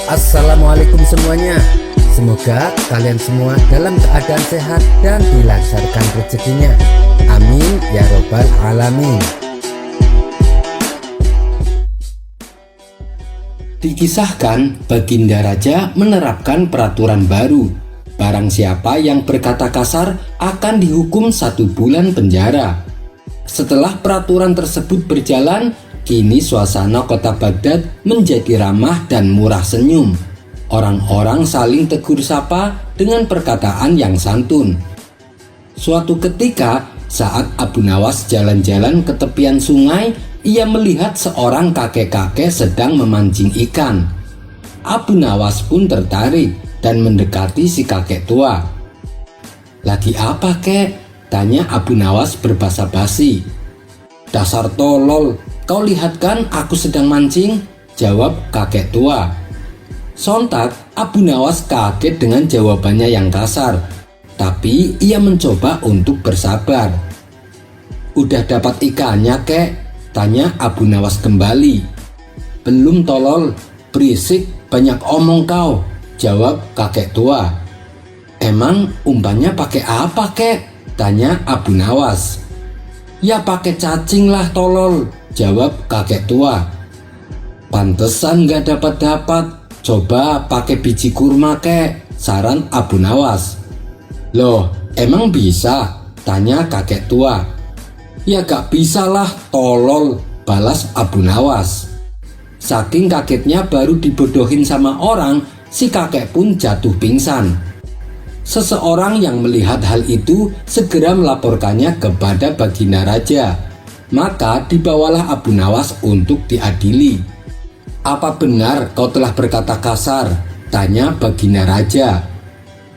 Assalamualaikum semuanya. Semoga kalian semua dalam keadaan sehat dan dilancarkan rezekinya. Amin ya robbal alamin. Dikisahkan Baginda Raja menerapkan peraturan baru. Barang siapa yang berkata kasar akan dihukum 1 bulan penjara. Setelah peraturan tersebut berjalan, kini suasana kota Baghdad menjadi ramah dan murah senyum. Orang-orang saling tegur sapa dengan perkataan yang santun. Suatu ketika, saat Abu Nawas jalan-jalan ke tepian sungai, ia melihat seorang kakek-kakek sedang memancing ikan. Abu Nawas pun tertarik dan mendekati si kakek tua. "Lagi apa, kek?" tanya Abu Nawas berbasa basi. "Dasar tolol, kau lihat kan aku sedang mancing?" jawab kakek tua. Sontak Abu Nawas kaget dengan jawabannya yang kasar, tapi ia mencoba untuk bersabar. "Udah dapat ikannya, kek?" tanya Abu Nawas kembali. "Belum, tolol, berisik, banyak omong kau," jawab kakek tua. "Emang umpannya pakai apa, kek?" tanya Abu Nawas. "Ya pakai cacing lah, tolol," jawab kakek tua. "Pantesan gak dapat-dapat, coba pakai biji kurma, kek," saran Abu Nawas. "Loh, emang bisa?" tanya kakek tua. "Ya gak bisa lah, tolol," balas Abu Nawas. Saking kagetnya baru dibodohin sama orang, si kakek pun jatuh pingsan. Seseorang yang melihat hal itu segera melaporkannya kepada Baginda Raja. Maka dibawalah Abu Nawas untuk diadili. "Apa benar kau telah berkata kasar?" tanya Baginda Raja.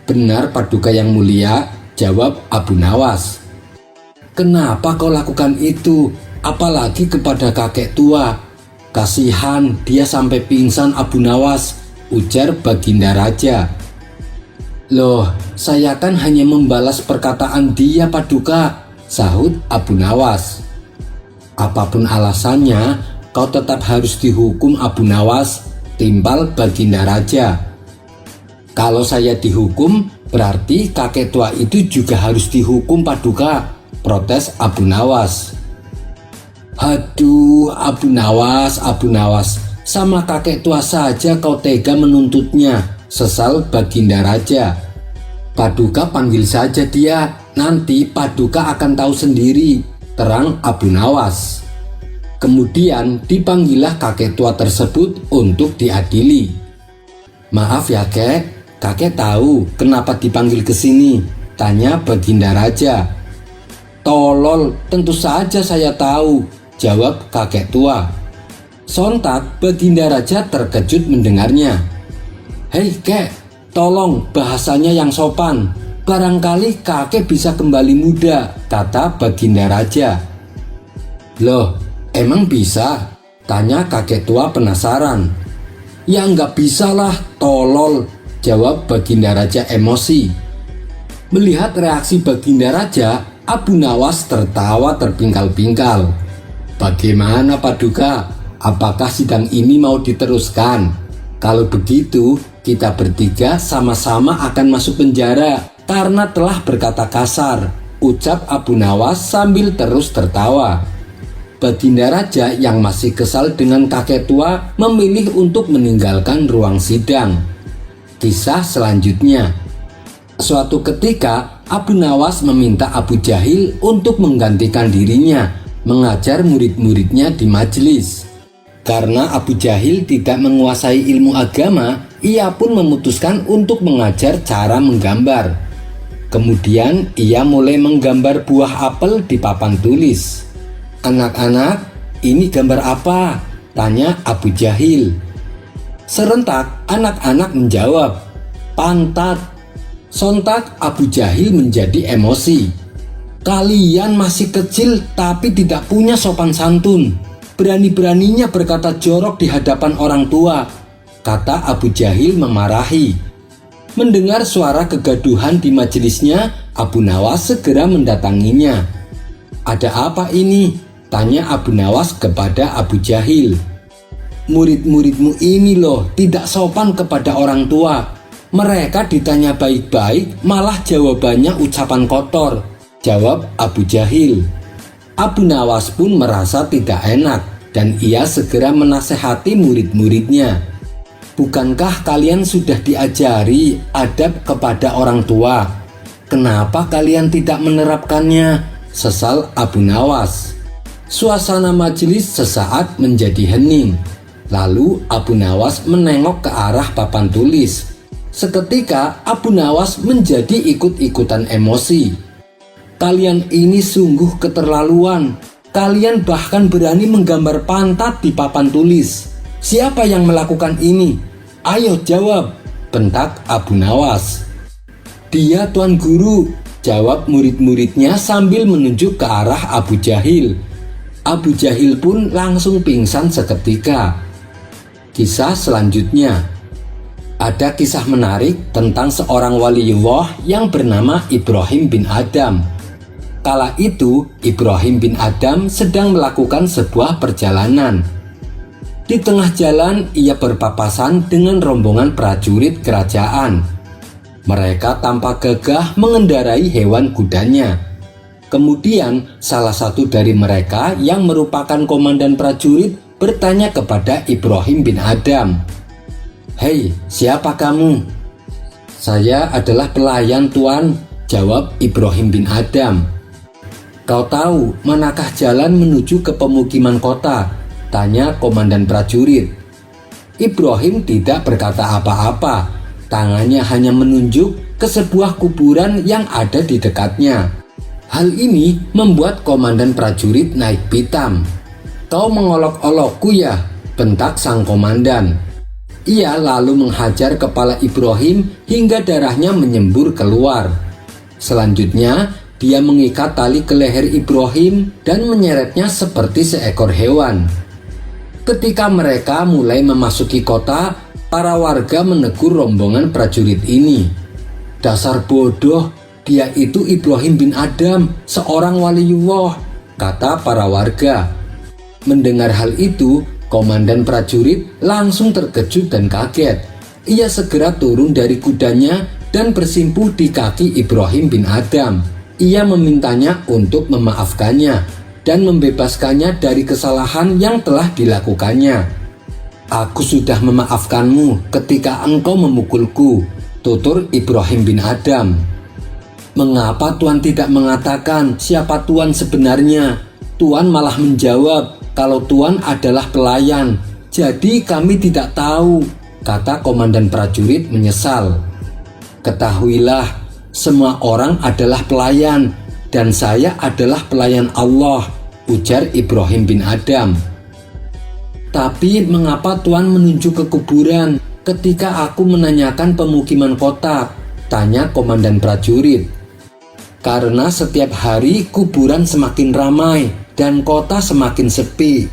"Benar, Paduka yang mulia," jawab Abu Nawas. "Kenapa kau lakukan itu? Apalagi kepada kakek tua? Kasihan, dia sampai pingsan, Abu Nawas," ujar Baginda Raja. "Loh, saya kan hanya membalas perkataan dia, Paduka," sahut Abu Nawas. "Apapun alasannya, kau tetap harus dihukum, Abu Nawas," timpal Baginda Raja. "Kalau saya dihukum, berarti kakek tua itu juga harus dihukum, Paduka," protes Abu Nawas. "Aduh, Abu Nawas, sama kakek tua saja kau tega menuntutnya," sesal Baginda Raja. "Paduka panggil saja dia, nanti Paduka akan tahu sendiri," terang Abu Nawas. Kemudian dipanggillah kakek tua tersebut untuk diadili. "Maaf ya, kek, kakek tahu kenapa dipanggil ke sini?" tanya Baginda Raja. "Tolol, tentu saja saya tahu," jawab kakek tua. Sontak Baginda Raja terkejut mendengarnya. "Hei kek, tolong bahasanya yang sopan. Barangkali kakek bisa kembali muda," kata Baginda Raja. "Loh, emang bisa?" tanya kakek tua penasaran. "Ya nggak bisa lah, tolol," jawab Baginda Raja emosi. Melihat reaksi Baginda Raja, Abu Nawas tertawa terpingkal-pingkal. "Bagaimana, Paduka? Apakah sidang ini mau diteruskan? Kalau begitu, kita bertiga sama-sama akan masuk penjara karena telah berkata kasar," ucap Abu Nawas sambil terus tertawa. Baginda Raja yang masih kesal dengan kakek tua memilih untuk meninggalkan ruang sidang. Kisah selanjutnya. Suatu ketika, Abu Nawas meminta Abu Jahil untuk menggantikan dirinya mengajar murid-muridnya di majelis. Karena Abu Jahil tidak menguasai ilmu agama, ia pun memutuskan untuk mengajar cara menggambar. Kemudian ia mulai menggambar buah apel di papan tulis. "Anak-anak, ini gambar apa?" tanya Abu Jahil. Serentak anak-anak menjawab, "Pantat." Sontak Abu Jahil menjadi emosi. "Kalian masih kecil tapi tidak punya sopan santun. Berani-beraninya berkata jorok di hadapan orang tua," kata Abu Jahil memarahi. Mendengar suara kegaduhan di majelisnya, Abu Nawas segera mendatanginya. "Ada apa ini?" tanya Abu Nawas kepada Abu Jahil. "Murid-muridmu ini loh tidak sopan kepada orang tua. Mereka ditanya baik-baik malah jawabannya ucapan kotor," jawab Abu Jahil. Abu Nawas pun merasa tidak enak dan ia segera menasehati murid-muridnya. "Bukankah kalian sudah diajari adab kepada orang tua? Kenapa kalian tidak menerapkannya?" sesal Abu Nawas. Suasana majelis sesaat menjadi hening. Lalu Abu Nawas menengok ke arah papan tulis. Seketika Abu Nawas menjadi ikut-ikutan emosi. "Kalian ini sungguh keterlaluan. Kalian bahkan berani menggambar pantat di papan tulis. Siapa yang melakukan ini? Ayo jawab," bentak Abu Nawas. "Dia Tuan Guru," jawab murid-muridnya sambil menunjuk ke arah Abu Jahil. Abu Jahil pun langsung pingsan seketika. Kisah selanjutnya. Ada kisah menarik tentang seorang waliullah yang bernama Ibrahim bin Adham. Kala itu Ibrahim bin Adham sedang melakukan sebuah perjalanan. Di tengah jalan ia berpapasan dengan rombongan prajurit kerajaan. Mereka tampak gagah mengendarai hewan kudanya. Kemudian salah satu dari mereka yang merupakan komandan prajurit bertanya kepada Ibrahim bin Adham, "Hei, siapa kamu?" "Saya adalah pelayan Tuan," jawab Ibrahim bin Adham. "Kau tahu manakah jalan menuju ke pemukiman kota?" tanya komandan prajurit. Ibrahim tidak berkata apa-apa. Tangannya hanya menunjuk ke sebuah kuburan yang ada di dekatnya. Hal ini membuat komandan prajurit naik pitam. "Kau mengolok-olokku ya?" bentak sang komandan. Ia lalu menghajar kepala Ibrahim hingga darahnya menyembur keluar. Selanjutnya, dia mengikat tali ke leher Ibrahim dan menyeretnya seperti seekor hewan. Ketika mereka mulai memasuki kota, para warga menegur rombongan prajurit ini. "Dasar bodoh, dia itu Ibrahim bin Adham, seorang waliullah," kata para warga. Mendengar hal itu, komandan prajurit langsung terkejut dan kaget. Ia segera turun dari kudanya dan bersimpuh di kaki Ibrahim bin Adham. Ia memintanya untuk memaafkannya dan membebaskannya dari kesalahan yang telah dilakukannya. "Aku sudah memaafkanmu ketika engkau memukulku," tutur Ibrahim bin Adham. "Mengapa Tuan tidak mengatakan siapa Tuan sebenarnya? Tuan malah menjawab kalau Tuan adalah pelayan. Jadi kami tidak tahu," kata komandan prajurit menyesal. "Ketahuilah, semua orang adalah pelayan dan saya adalah pelayan Allah," ujar Ibrahim bin Adham. "Tapi mengapa Tuan menunjuk ke kuburan ketika aku menanyakan pemukiman kota?" tanya komandan prajurit. "Karena setiap hari kuburan semakin ramai dan kota semakin sepi."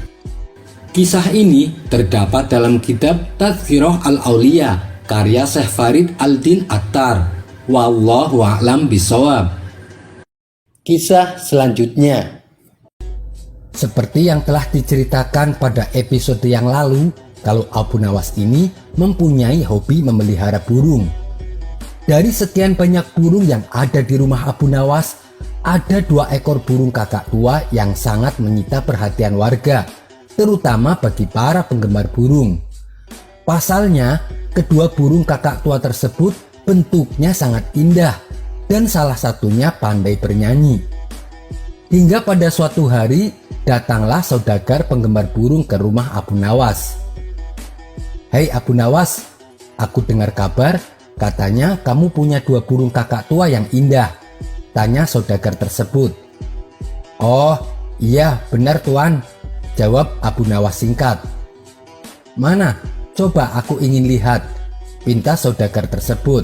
Kisah ini terdapat dalam kitab Tadhkirah Al-Auliya karya Syekh Farid Al-Din Attar. Wallahu a'lam bishawab. Kisah selanjutnya. Seperti yang telah diceritakan pada episode yang lalu, kalau Abu Nawas ini mempunyai hobi memelihara burung. Dari sekian banyak burung yang ada di rumah Abu Nawas, ada 2 ekor burung kakak tua yang sangat menyita perhatian warga, terutama bagi para penggemar burung. Pasalnya, kedua burung kakak tua tersebut bentuknya sangat indah dan salah satunya pandai bernyanyi. Hingga pada suatu hari, datanglah saudagar penggemar burung ke rumah Abu Nawas. "Hei Abu Nawas, aku dengar kabar katanya kamu punya 2 burung kakak tua yang indah," tanya saudagar tersebut. "Oh iya benar Tuan," jawab Abu Nawas singkat. "Mana? Coba aku ingin lihat," pinta saudagar tersebut.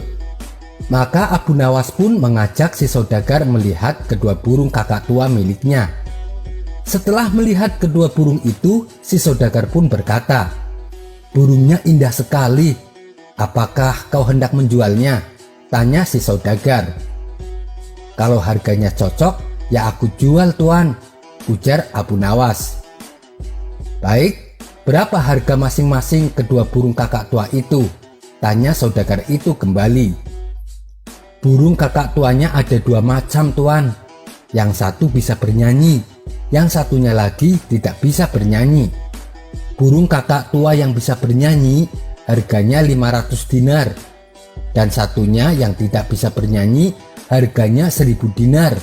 Maka Abu Nawas pun mengajak si saudagar melihat kedua burung kakak tua miliknya. Setelah melihat kedua burung itu, si saudagar pun berkata, "Burungnya indah sekali. Apakah kau hendak menjualnya?" tanya si saudagar. "Kalau harganya cocok, ya aku jual Tuan," ujar Abu Nawas. Baik, berapa harga masing-masing kedua burung kakak tua itu? Tanya saudagar itu kembali. Burung kakak tuanya ada 2 macam, Tuan. Yang satu bisa bernyanyi, yang satunya lagi tidak bisa bernyanyi. Burung kakak tua yang bisa bernyanyi harganya 500 dinar. Dan satunya yang tidak bisa bernyanyi harganya 1000 dinar,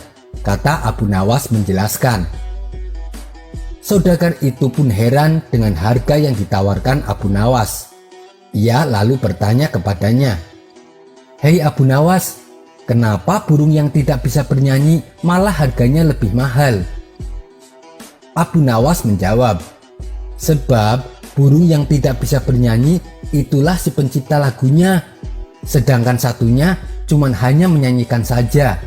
kata Abu Nawas menjelaskan. Saudagar itu pun heran dengan harga yang ditawarkan Abu Nawas. Ia lalu bertanya kepadanya, "Hei Abu Nawas, kenapa burung yang tidak bisa bernyanyi malah harganya lebih mahal?" Abu Nawas menjawab, "Sebab burung yang tidak bisa bernyanyi itulah si pencipta lagunya, sedangkan satunya cuman hanya menyanyikan saja."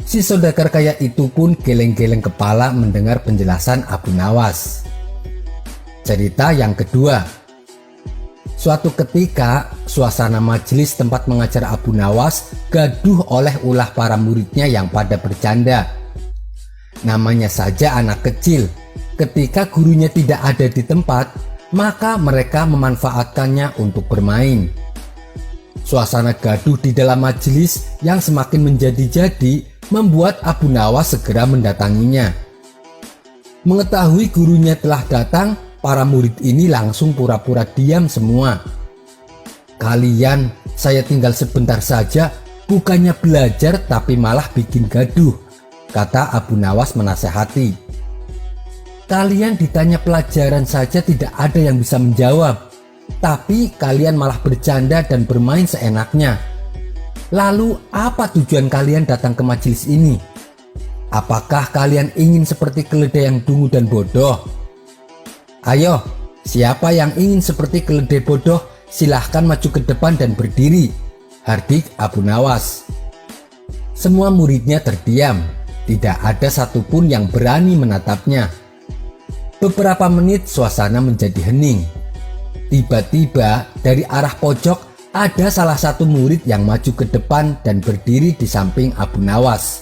Si saudagar kaya itu pun geleng-geleng kepala mendengar penjelasan Abu Nawas. Cerita yang kedua. Suatu ketika, suasana majelis tempat mengajar Abu Nawas gaduh oleh ulah para muridnya yang pada bercanda. Namanya saja anak kecil, ketika gurunya tidak ada di tempat, maka mereka memanfaatkannya untuk bermain. Suasana gaduh di dalam majelis yang semakin menjadi-jadi membuat Abu Nawas segera mendatanginya. Mengetahui gurunya telah datang, para murid ini langsung pura-pura diam semua. "Kalian, saya tinggal sebentar saja, bukannya belajar tapi malah bikin gaduh," kata Abu Nawas menasehati. "Kalian ditanya pelajaran saja tidak ada yang bisa menjawab, tapi kalian malah bercanda dan bermain seenaknya. Lalu apa tujuan kalian datang ke majelis ini? Apakah kalian ingin seperti keledai yang dungu dan bodoh? Ayo, siapa yang ingin seperti keledai bodoh silahkan maju ke depan dan berdiri," hardik Abu Nawas. Semua muridnya terdiam, tidak ada satupun yang berani menatapnya. Beberapa menit suasana menjadi hening. Tiba-tiba dari arah pojok ada salah satu murid yang maju ke depan dan berdiri di samping Abu Nawas.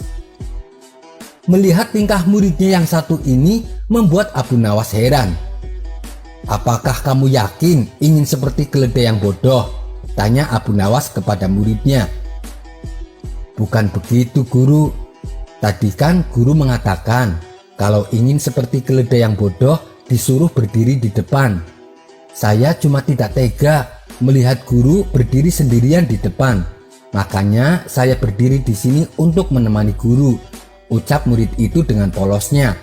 Melihat tingkah muridnya yang satu ini membuat Abu Nawas heran. "Apakah kamu yakin ingin seperti keledai yang bodoh?" tanya Abu Nawas kepada muridnya. "Bukan begitu, Guru. Tadi kan Guru mengatakan kalau ingin seperti keledai yang bodoh disuruh berdiri di depan. Saya cuma tidak tega melihat Guru berdiri sendirian di depan. Makanya saya berdiri di sini untuk menemani Guru," ucap murid itu dengan polosnya.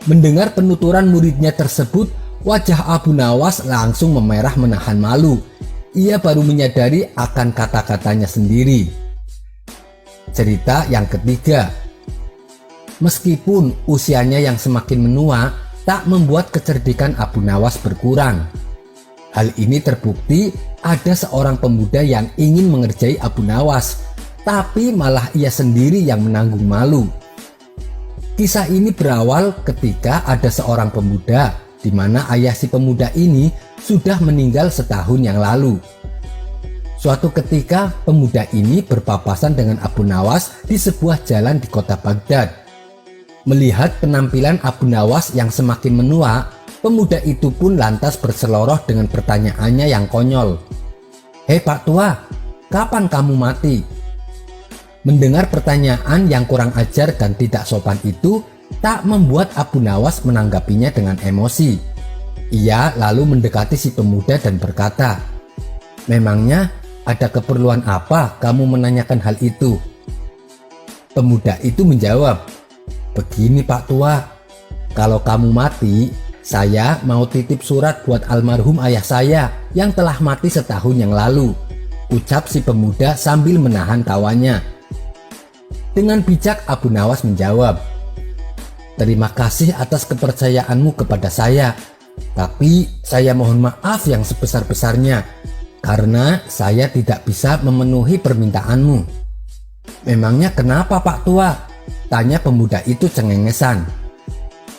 Mendengar penuturan muridnya tersebut, wajah Abu Nawas langsung memerah menahan malu. Ia baru menyadari akan kata-katanya sendiri. Cerita yang ketiga. Meskipun usianya yang semakin menua tak membuat kecerdikan Abu Nawas berkurang. Hal ini terbukti ada seorang pemuda yang ingin mengerjai Abu Nawas, tapi malah ia sendiri yang menanggung malu. Kisah ini berawal ketika ada seorang pemuda di mana ayah si pemuda ini sudah meninggal setahun yang lalu. Suatu ketika pemuda ini berpapasan dengan Abu Nawas di sebuah jalan di kota Baghdad. Melihat penampilan Abu Nawas yang semakin menua, pemuda itu pun lantas berseloroh dengan pertanyaannya yang konyol. "Hei Pak Tua, kapan kamu mati?" Mendengar pertanyaan yang kurang ajar dan tidak sopan itu tak membuat Abu Nawas menanggapinya dengan emosi. Ia lalu mendekati si pemuda dan berkata, "Memangnya ada keperluan apa kamu menanyakan hal itu?" Pemuda itu menjawab, "Begini Pak Tua, kalau kamu mati, saya mau titip surat buat almarhum ayah saya yang telah mati setahun yang lalu," ucap si pemuda sambil menahan tawanya. Dengan bijak Abu Nawas menjawab, "Terima kasih atas kepercayaanmu kepada saya, tapi saya mohon maaf yang sebesar-besarnya karena saya tidak bisa memenuhi permintaanmu." "Memangnya kenapa Pak Tua?" tanya pemuda itu cengengesan.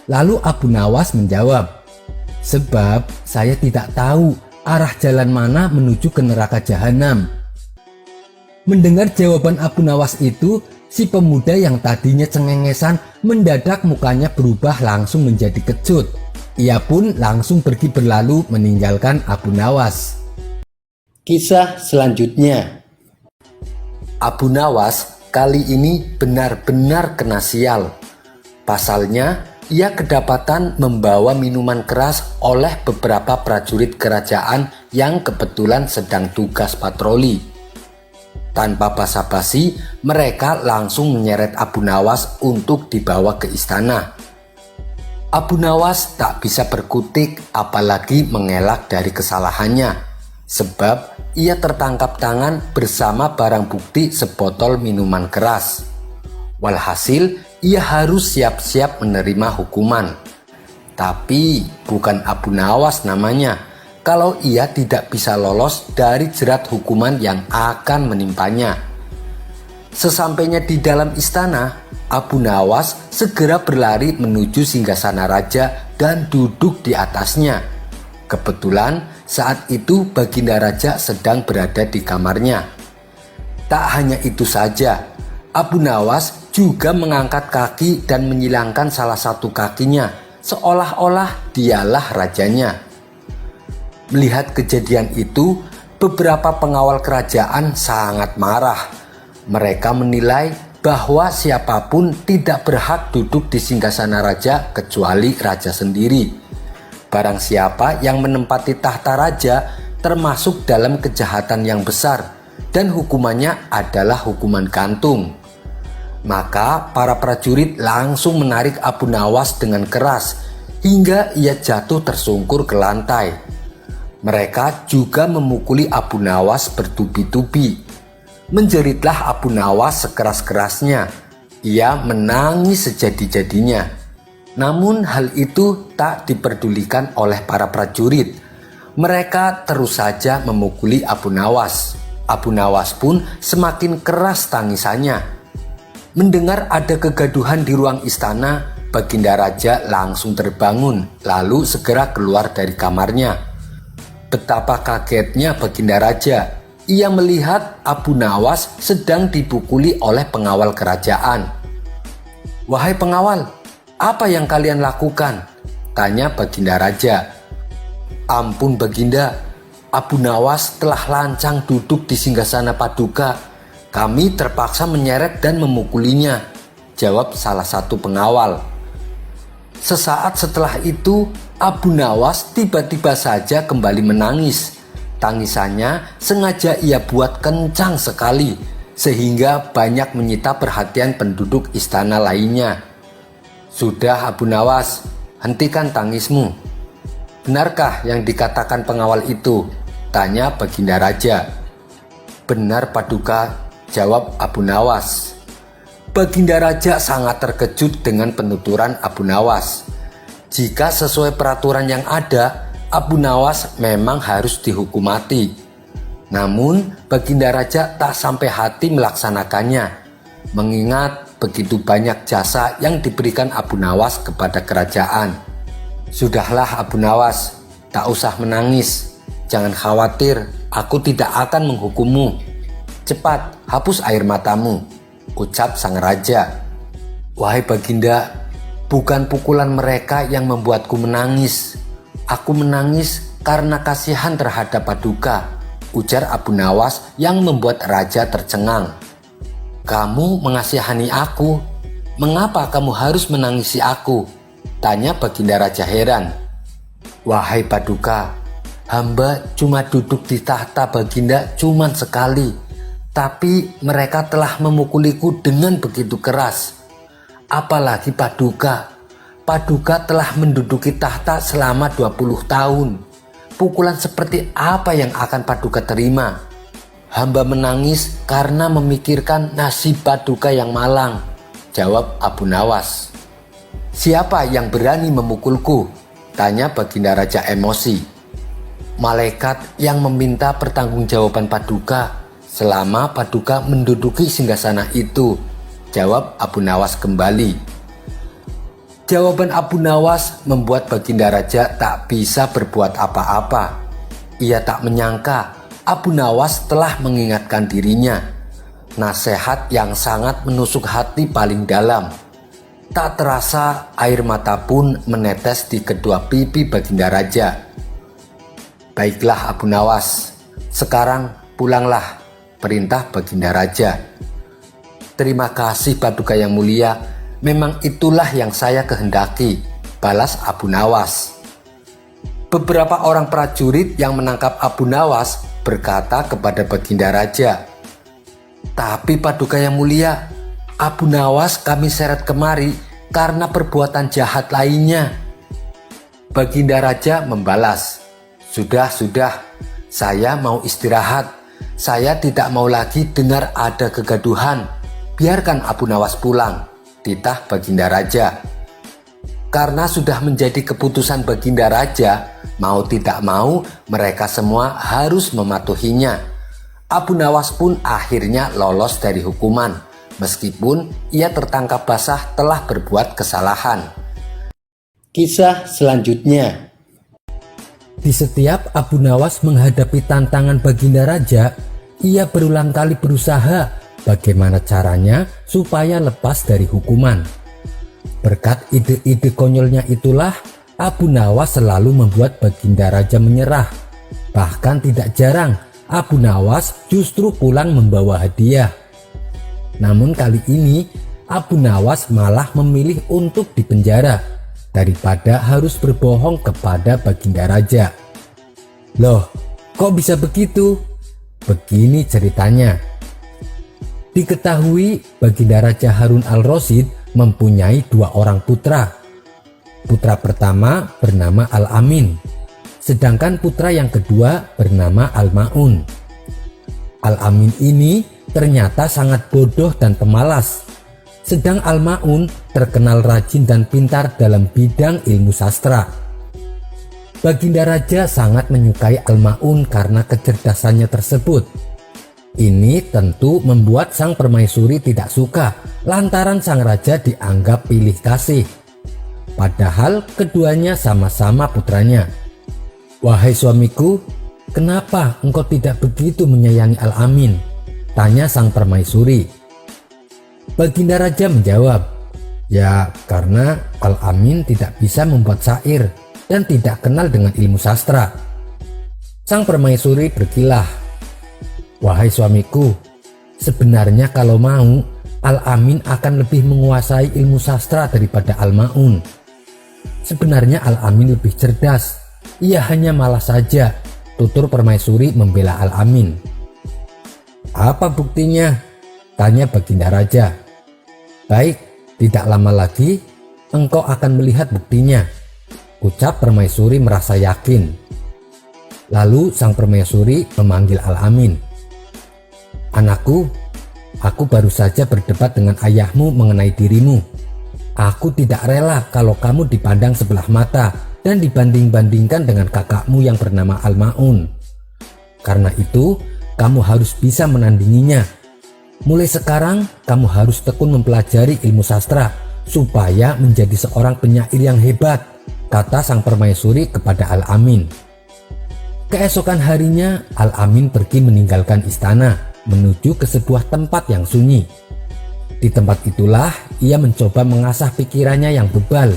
Lalu Abu Nawas menjawab, "Sebab saya tidak tahu arah jalan mana menuju ke neraka jahanam." Mendengar jawaban Abu Nawas itu, Si pemuda yang tadinya cengengesan mendadak mukanya berubah langsung menjadi kecut. Ia pun langsung pergi berlalu meninggalkan Abu Nawas. Kisah selanjutnya. Abu Nawas kali ini benar-benar kena sial. Pasalnya, ia kedapatan membawa minuman keras oleh beberapa prajurit kerajaan yang kebetulan sedang tugas patroli. Tanpa basa-basi, mereka langsung menyeret Abu Nawas untuk dibawa ke istana. Abu Nawas tak bisa berkutik apalagi mengelak dari kesalahannya, sebab ia tertangkap tangan bersama barang bukti sebotol minuman keras. Walhasil, ia harus siap-siap menerima hukuman. Tapi bukan Abu Nawas namanya kalau ia tidak bisa lolos dari jerat hukuman yang akan menimpanya. Sesampainya di dalam istana, Abu Nawas segera berlari menuju singgasana raja dan duduk di atasnya. Kebetulan saat itu Baginda Raja sedang berada di kamarnya. Tak hanya itu saja, Abu Nawas juga mengangkat kaki dan menyilangkan salah satu kakinya, seolah-olah dialah rajanya. Melihat kejadian itu, beberapa pengawal kerajaan sangat marah. Mereka menilai bahwa siapapun tidak berhak duduk di singgasana raja kecuali raja sendiri. Barang siapa yang menempati tahta raja termasuk dalam kejahatan yang besar dan hukumannya adalah hukuman gantung. Maka para prajurit langsung menarik Abu Nawas dengan keras hingga ia jatuh tersungkur ke lantai. Mereka juga memukuli Abu Nawas bertubi-tubi. Menjeritlah Abu Nawas sekeras-kerasnya. Ia menangis sejadi-jadinya. Namun hal itu tak diperdulikan oleh para prajurit. Mereka terus saja memukuli Abu Nawas. Abu Nawas pun semakin keras tangisannya. Mendengar ada kegaduhan di ruang istana, Baginda Raja langsung terbangun lalu segera keluar dari kamarnya. Betapa kagetnya Baginda Raja. Ia melihat Abu Nawas sedang dipukuli oleh pengawal kerajaan. "Wahai pengawal, apa yang kalian lakukan?" tanya Baginda Raja. "Ampun Baginda, Abu Nawas telah lancang duduk di singgasana Paduka. Kami terpaksa menyeret dan memukulinya," jawab salah satu pengawal. Sesaat setelah itu, Abu Nawas tiba-tiba saja kembali menangis. Tangisannya sengaja ia buat kencang sekali, sehingga banyak menyita perhatian penduduk istana lainnya. "Sudah Abu Nawas, hentikan tangismu." "Benarkah yang dikatakan pengawal itu?" tanya Baginda Raja. "Benar Paduka," jawab Abu Nawas. Baginda Raja sangat terkejut dengan penuturan Abu Nawas. Jika sesuai peraturan yang ada, Abu Nawas memang harus dihukum mati. Namun Baginda Raja tak sampai hati melaksanakannya, mengingat begitu banyak jasa yang diberikan Abu Nawas kepada kerajaan. "Sudahlah Abu Nawas, tak usah menangis. Jangan khawatir, aku tidak akan menghukummu. Cepat hapus air matamu," ucap sang raja. "Wahai Baginda, bukan pukulan mereka yang membuatku menangis. Aku menangis karena kasihan terhadap Paduka," ujar Abu Nawas yang membuat raja tercengang. "Kamu mengasihani aku, mengapa kamu harus menangisi aku?" tanya Baginda Raja heran. "Wahai Paduka, hamba cuma duduk di tahta Baginda cuma sekali, tapi mereka telah memukuliku dengan begitu keras. Apalagi Paduka telah menduduki tahta selama 20 tahun. Pukulan seperti apa yang akan Paduka terima? Hamba menangis karena memikirkan nasib Paduka yang malang," jawab Abu Nawas. "Siapa yang berani memukulku?" tanya Baginda Raja emosi. "Malaikat yang meminta pertanggungjawaban Paduka selama Paduka menduduki singgasana itu," jawab Abu Nawas kembali. Jawaban Abu Nawas membuat Baginda Raja tak bisa berbuat apa-apa. Ia tak menyangka Abu Nawas telah mengingatkan dirinya. Nasihat yang sangat menusuk hati paling dalam. Tak terasa air mata pun menetes di kedua pipi Baginda Raja. Baiklah Abu Nawas, sekarang pulanglah, perintah Baginda Raja. Terima kasih Paduka yang mulia, memang itulah yang saya kehendaki, balas Abu Nawas. Beberapa orang prajurit yang menangkap Abu Nawas berkata kepada Baginda Raja, tapi Paduka yang mulia, Abu Nawas kami seret kemari karena perbuatan jahat lainnya. Baginda Raja membalas, sudah, saya mau istirahat. Saya tidak mau lagi dengar ada kegaduhan. Biarkan Abu Nawas pulang, titah Baginda Raja. Karena sudah menjadi keputusan Baginda Raja, mau tidak mau mereka semua harus mematuhinya. Abu Nawas pun akhirnya lolos dari hukuman, meskipun ia tertangkap basah telah berbuat kesalahan. Kisah selanjutnya. Di setiap Abu Nawas menghadapi tantangan Baginda Raja, ia berulang kali berusaha bagaimana caranya supaya lepas dari hukuman. Berkat ide-ide konyolnya itulah, Abu Nawas selalu membuat Baginda Raja menyerah. Bahkan tidak jarang, Abu Nawas justru pulang membawa hadiah. Namun kali ini, Abu Nawas malah memilih untuk dipenjara daripada harus berbohong kepada Baginda Raja. Loh, kok bisa begitu? Begini ceritanya. Diketahui Baginda Raja Harun al-Rasyid mempunyai 2 orang putra. Putra pertama bernama Al-Amin, sedangkan putra yang kedua bernama Al-Ma'un. Al-Amin ini ternyata sangat bodoh dan pemalas, sedang Al-Ma'un terkenal rajin dan pintar dalam bidang ilmu sastra. Baginda Raja sangat menyukai Al-Ma'un karena kecerdasannya tersebut. Ini tentu membuat sang permaisuri tidak suka lantaran sang raja dianggap pilih kasih. Padahal keduanya sama-sama putranya. Wahai suamiku, kenapa engkau tidak begitu menyayangi Al-Amin? Tanya sang permaisuri. Baginda Raja menjawab, ya karena Al-Amin tidak bisa membuat syair dan tidak kenal dengan ilmu sastra. Sang permaisuri berkilah, wahai suamiku, sebenarnya kalau mau, Al-Amin akan lebih menguasai ilmu sastra daripada Al-Ma'un. Sebenarnya Al-Amin lebih cerdas, ia hanya malas saja, tutur permaisuri membela Al-Amin. Apa buktinya? Tanya Baginda Raja. Baik, tidak lama lagi engkau akan melihat buktinya, ucap permaisuri merasa yakin. Lalu sang permaisuri memanggil Al-Amin. Anakku, aku baru saja berdebat dengan ayahmu mengenai dirimu. Aku tidak rela kalau kamu dipandang sebelah mata dan dibanding-bandingkan dengan kakakmu yang bernama Al-Ma'un. Karena itu, kamu harus bisa menandinginya. Mulai sekarang, kamu harus tekun mempelajari ilmu sastra supaya menjadi seorang penyair yang hebat, kata sang permaisuri kepada Al-Amin. Keesokan harinya, Al-Amin pergi meninggalkan istana menuju ke sebuah tempat yang sunyi. Di tempat itulah ia mencoba mengasah pikirannya yang bebal.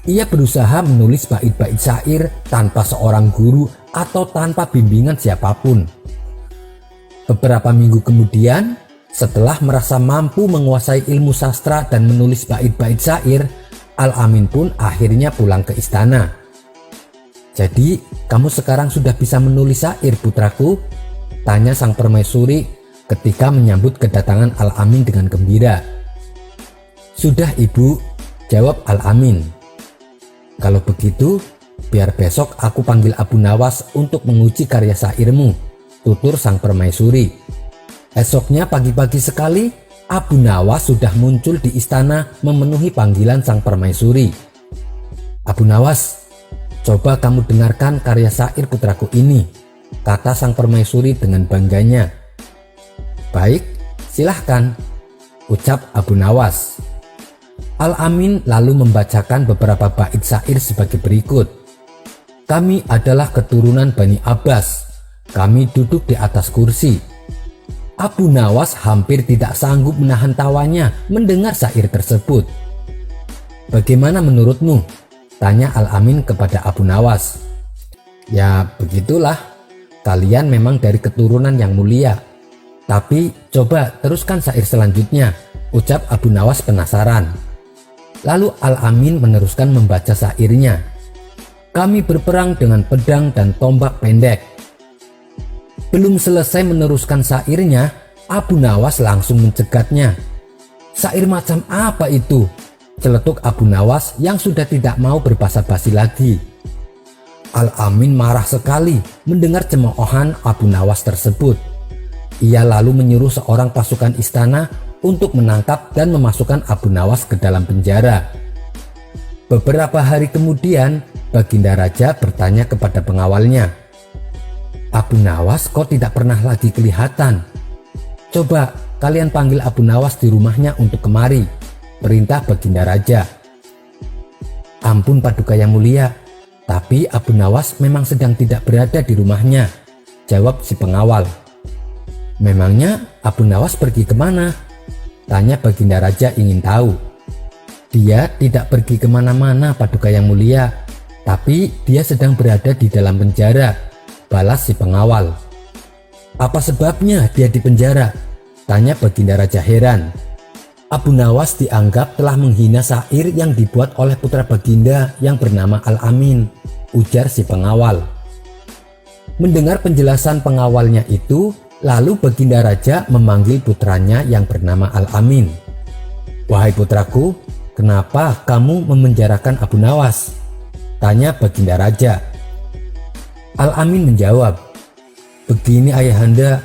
Ia berusaha menulis bait-bait syair tanpa seorang guru atau tanpa bimbingan siapapun. Beberapa minggu kemudian, setelah merasa mampu menguasai ilmu sastra dan menulis bait-bait syair, Al-Amin pun akhirnya pulang ke istana. Jadi, kamu sekarang sudah bisa menulis syair, putraku? Tanya sang permaisuri ketika menyambut kedatangan Al-Amin dengan gembira. Sudah ibu, jawab Al-Amin. Kalau begitu, biar besok aku panggil Abu Nawas untuk menguji karya syairmu, tutur sang permaisuri. Esoknya pagi-pagi sekali, Abu Nawas sudah muncul di istana memenuhi panggilan sang permaisuri. Abu Nawas, coba kamu dengarkan karya syair putraku ini, kata sang permaisuri dengan bangganya. Baik, silahkan, ucap Abu Nawas. Al-Amin lalu membacakan beberapa bait syair sebagai berikut. Kami adalah keturunan Bani Abbas. Kami duduk di atas kursi. Abu Nawas hampir tidak sanggup menahan tawanya mendengar syair tersebut. "Bagaimana menurutmu?" tanya Al-Amin kepada Abu Nawas. "Ya begitulah, kalian memang dari keturunan yang mulia. Tapi coba teruskan syair selanjutnya," ucap Abu Nawas penasaran. Lalu Al-Amin meneruskan membaca syairnya. "Kami berperang dengan pedang dan tombak pendek." Belum selesai meneruskan syairnya, Abu Nawas langsung mencegatnya. "Syair macam apa itu?" celetuk Abu Nawas yang sudah tidak mau berbasa-basi lagi. Al-Amin marah sekali mendengar cemoohan Abu Nawas tersebut. Ia lalu menyuruh seorang pasukan istana untuk menangkap dan memasukkan Abu Nawas ke dalam penjara. Beberapa hari kemudian, Baginda Raja bertanya kepada pengawalnya, "Abu Nawas kok tidak pernah lagi kelihatan? Coba kalian panggil Abu Nawas di rumahnya untuk kemari," perintah Baginda Raja. "Ampun Paduka yang mulia, tapi Abu Nawas memang sedang tidak berada di rumahnya," jawab si pengawal. "Memangnya Abu Nawas pergi kemana?" tanya Baginda Raja ingin tahu. "Dia tidak pergi kemana-mana Paduka yang mulia, tapi dia sedang berada di dalam penjara," balas si pengawal. "Apa sebabnya dia di penjara?" tanya Baginda Raja heran. "Abu Nawas dianggap telah menghina syair yang dibuat oleh putra Baginda yang bernama Al-Amin," ujar si pengawal. Mendengar penjelasan pengawalnya itu, lalu Baginda Raja memanggil putranya yang bernama Al-Amin. "Wahai putraku, kenapa kamu memenjarakan Abu Nawas?" tanya Baginda Raja. Al-Amin menjawab, "Begini ayahanda,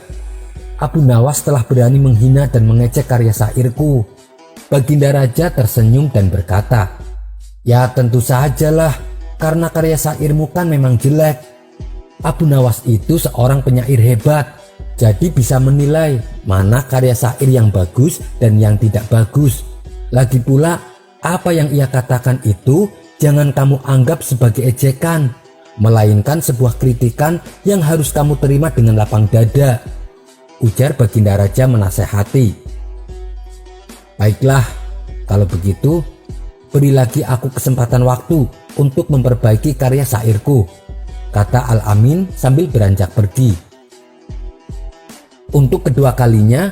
Abu Nawas telah berani menghina dan mengecek karya syairku." Baginda Raja tersenyum dan berkata, "Ya tentu sajalah, karena karya syairmu kan memang jelek. Abu Nawas itu seorang penyair hebat, jadi bisa menilai mana karya syair yang bagus dan yang tidak bagus. Lagi pula, apa yang ia katakan itu jangan kamu anggap sebagai ejekan, melainkan sebuah kritikan yang harus kamu terima dengan lapang dada," ujar Baginda Raja menasehati. "Baiklah, kalau begitu beri lagi aku kesempatan waktu untuk memperbaiki karya syairku," kata Al-Amin sambil beranjak pergi. Untuk kedua kalinya,